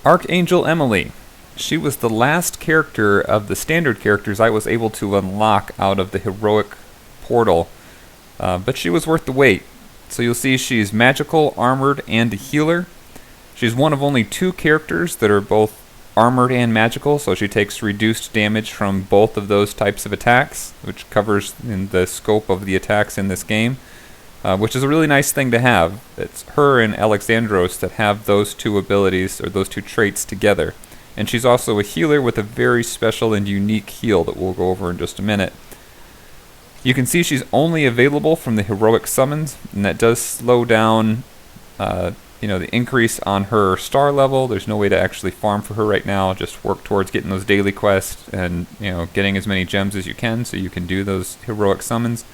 Archangel Emily. She was the last character of the standard characters I was able to unlock out of the heroic portal, but she was worth the wait. So you'll see she's magical, armored, and a healer. She's one of only 2 characters that are both armored and magical, so she takes reduced damage from both of those types of attacks, which covers in the scope of the attacks in this game, which is a really nice thing to have. It's her and Alexandros that have those 2 abilities, or those 2 traits together. And she's also a healer with a very special and unique heal that we'll go over in just a minute. You can see she's only available from the heroic summons, and that does slow down the increase on her star level. There's no way to actually farm for her right now. Just work towards getting those daily quests and getting as many gems as you can so you can do those heroic summons.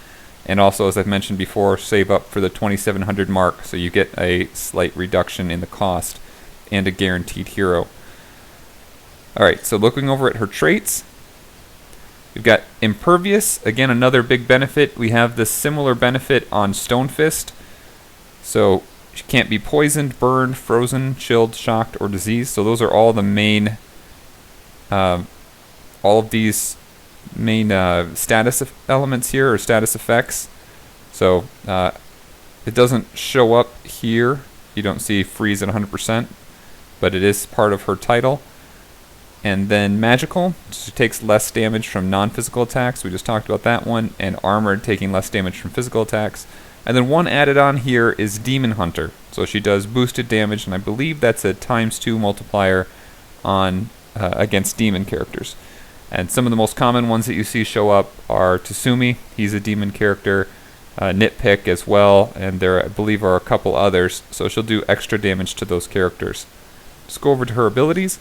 And also, as I've mentioned before, save up for the 2700 mark so you get a slight reduction in the cost and a guaranteed hero. Alright, so looking over at her traits, we've got Impervious, again another big benefit. We have this similar benefit on Stonefist. So she can't be poisoned, burned, frozen, chilled, shocked, or diseased. So those are all the main, all of these main status elements here, or status effects. So it doesn't show up here. You don't see freeze at 100%, but it is part of her title. And then magical, she takes less damage from non-physical attacks. We just talked about that one. And armored, taking less damage from physical attacks. And then one added on here is Demon Hunter. So she does boosted damage, and I believe that's a ×2 multiplier on against demon characters. And some of the most common ones that you see show up are Tsumi, he's a demon character, Nitpick as well, and there I believe are a couple others. So she'll do extra damage to those characters. Let's go over to her abilities.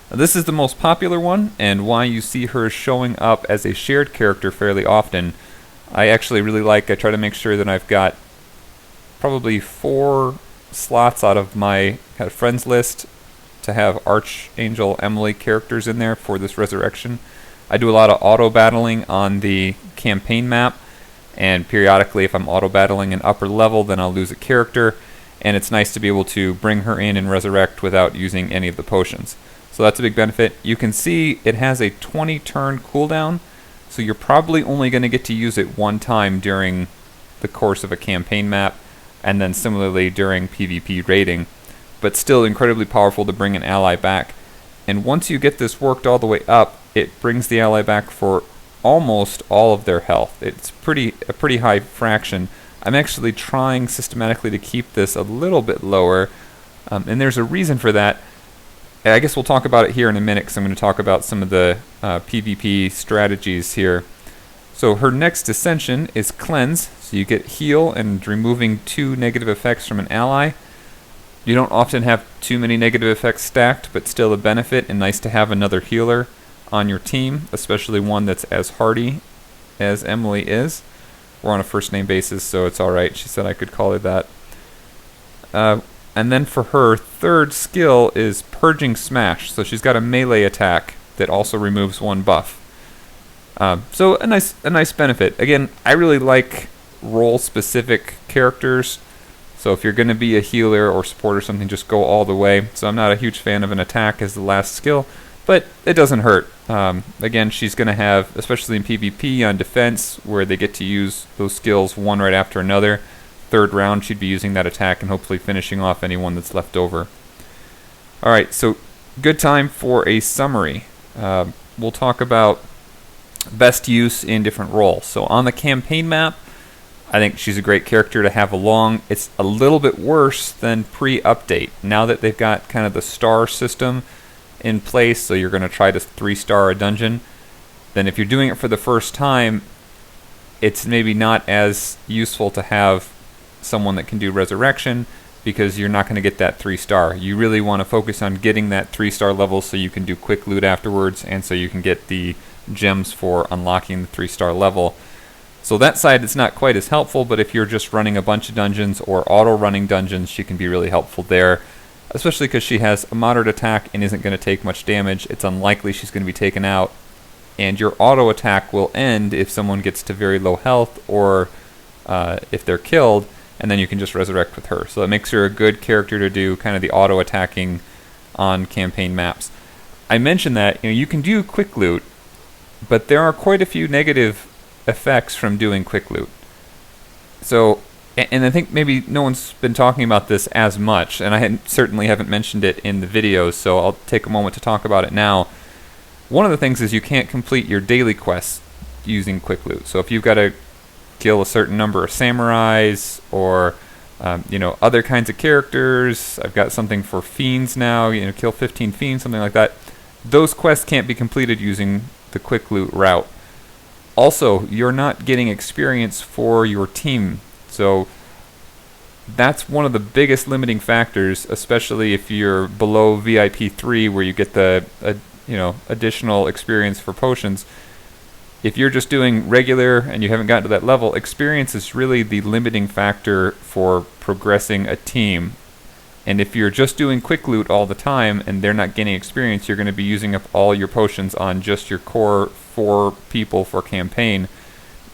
Now, this is the most popular one, and why you see her showing up as a shared character fairly often. I actually really I try to make sure that I've got probably 4 slots out of my kind of friends list to have Archangel Emily characters in there for this resurrection. I do a lot of auto battling on the campaign map, and periodically if I'm auto battling an upper level, then I'll lose a character, and it's nice to be able to bring her in and resurrect without using any of the potions. So that's a big benefit. You can see it has a 20 turn cooldown, so you're probably only going to get to use it 1 time during the course of a campaign map, and then similarly during PvP raiding, but still incredibly powerful to bring an ally back. And once you get this worked all the way up, it brings the ally back for almost all of their health. It's a pretty high fraction. I'm actually trying systematically to keep this a little bit lower, and there's a reason for that. I guess we'll talk about it here in a minute, because I'm going to talk about some of the PvP strategies here. So her next ascension is Cleanse, so you get heal and removing 2 negative effects from an ally. You don't often have too many negative effects stacked, but still a benefit, and nice to have another healer on your team, especially one that's as hardy as Emily is. We're on a first name basis, so it's alright. She said I could call her that. And then for her third skill is Purging Smash. So she's got a melee attack that also removes 1 buff. So a nice benefit. Again, I really like role-specific characters. So if you're going to be a healer or support or something, just go all the way. So I'm not a huge fan of an attack as the last skill, but it doesn't hurt. Again, she's going to have, especially in PvP on defense, where they get to use those skills one right after another. 3rd round, she'd be using that attack and hopefully finishing off anyone that's left over. Alright, so good time for a summary. We'll talk about best use in different roles. So on the campaign map, I think she's a great character to have along. It's a little bit worse than pre-update. Now that they've got kind of the star system in place, so you're going to try to 3-star a dungeon, then if you're doing it for the first time, it's maybe not as useful to have someone that can do resurrection, because you're not going to get that 3-star. You really want to focus on getting that 3-star level so you can do quick loot afterwards, and so you can get the gems for unlocking the 3-star level. So that side, it's not quite as helpful, but if you're just running a bunch of dungeons or auto-running dungeons, she can be really helpful there, especially because she has a moderate attack and isn't going to take much damage. It's unlikely she's going to be taken out, and your auto attack will end if someone gets to very low health or if they're killed, and then you can just resurrect with her. So that makes her a good character to do kind of the auto-attacking on campaign maps. I mentioned that you can do quick loot, but there are quite a few negative effects from doing quick loot. So, and I think maybe no one's been talking about this as much, and I certainly haven't mentioned it in the videos, so I'll take a moment to talk about it now. One of the things is you can't complete your daily quests using quick loot. So if you've got to kill a certain number of samurais, or other kinds of characters, I've got something for fiends now, kill 15 fiends, something like that. Those quests can't be completed using the quick loot route. Also, you're not getting experience for your team, so that's one of the biggest limiting factors, especially if you're below VIP 3, where you get the additional experience for potions. If you're just doing regular and you haven't gotten to that level, experience is really the limiting factor for progressing a team. And if you're just doing quick loot all the time and they're not getting experience, you're going to be using up all your potions on just your core 4 people for campaign.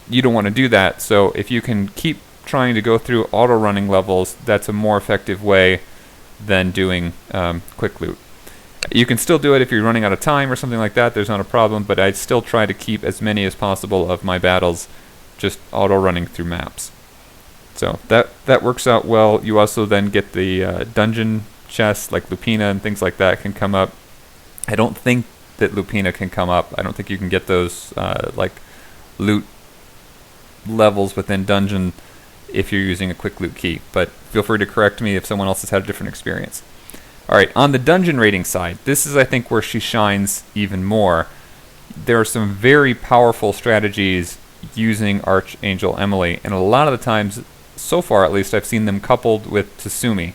You don't want to do that. So if you can keep trying to go through auto-running levels, that's a more effective way than doing quick loot. You can still do it if you're running out of time or something like that. There's not a problem, but I'd still try to keep as many as possible of my battles just auto-running through maps. So that works out well. You also then get the dungeon chests, like Lupina and things like that can come up. I don't think that Lupina can come up. I don't think you can get those loot levels within dungeon if you're using a quick loot key. But feel free to correct me if someone else has had a different experience. Alright, on the dungeon raiding side, this is I think where she shines even more. There are some very powerful strategies using Archangel Emily, and a lot of the times, so far at least, I've seen them coupled with Tsumi.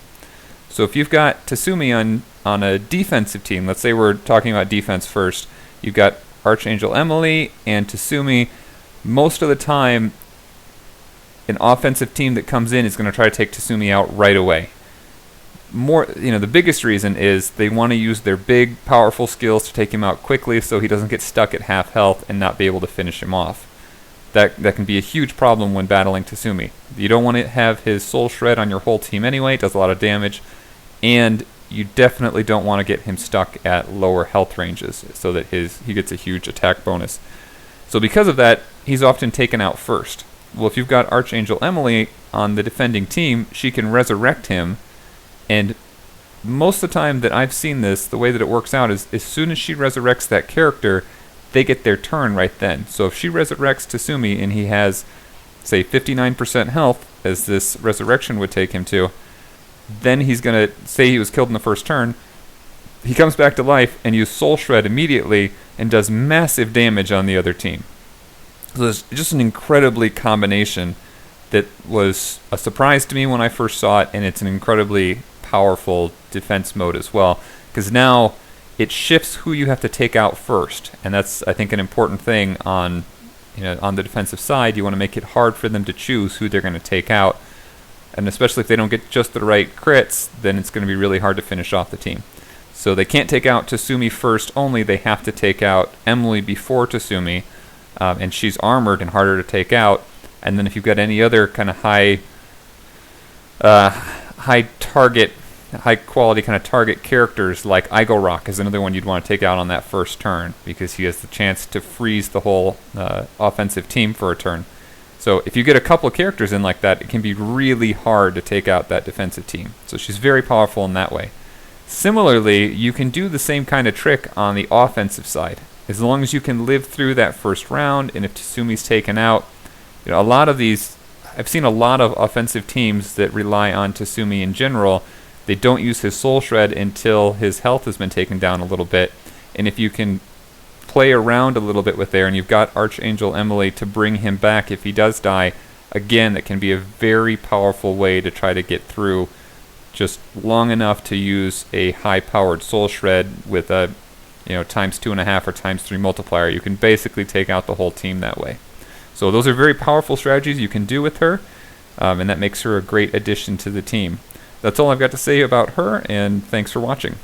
So if you've got Tsumi on a defensive team, let's say we're talking about defense first, you've got Archangel Emily and Tsumi. Most of the time, an offensive team that comes in is going to try to take Tsumi out right away. The biggest reason is they want to use their big, powerful skills to take him out quickly so he doesn't get stuck at half health and not be able to finish him off. That can be a huge problem when battling Tsumi. You don't want to have his soul shred on your whole team anyway, it does a lot of damage, and you definitely don't want to get him stuck at lower health ranges so that he gets a huge attack bonus. So because of that, he's often taken out first. Well, if you've got Archangel Emily on the defending team, she can resurrect him. And most of the time that I've seen this, the way that it works out is as soon as she resurrects that character, they get their turn right then. So if she resurrects Tsumi and he has, say, 59% health, as this resurrection would take him to, then he's going to, say he was killed in the first turn, he comes back to life and uses Soul Shred immediately and does massive damage on the other team. So it's just an incredibly combination that was a surprise to me when I first saw it, and it's an incredibly powerful defense mode as well, because now it shifts who you have to take out first, and that's, I think, an important thing on the defensive side. You want to make it hard for them to choose who they're going to take out, and especially if they don't get just the right crits, then it's going to be really hard to finish off the team. So they can't take out Tsumi first only, they have to take out Emily before Tsumi, and she's armored and harder to take out. And then if you've got any other kind of high quality kind of target characters, like IGOROK is another one you'd want to take out on that first turn, because he has the chance to freeze the whole offensive team for a turn. So if you get a couple of characters in like that, it can be really hard to take out that defensive team. So she's very powerful in that way. Similarly, you can do the same kind of trick on the offensive side. As long as you can live through that first round, and if Tsumi's taken out, a lot of these, I've seen a lot of offensive teams that rely on Tsumi in general. They don't use his Soul Shred until his health has been taken down a little bit. And if you can play around a little bit with there, and you've got Archangel Emily to bring him back if he does die, again, that can be a very powerful way to try to get through just long enough to use a high-powered Soul Shred with a ×2.5 or ×3 multiplier. You can basically take out the whole team that way. So those are very powerful strategies you can do with her, and that makes her a great addition to the team. That's all I've got to say about her, and thanks for watching.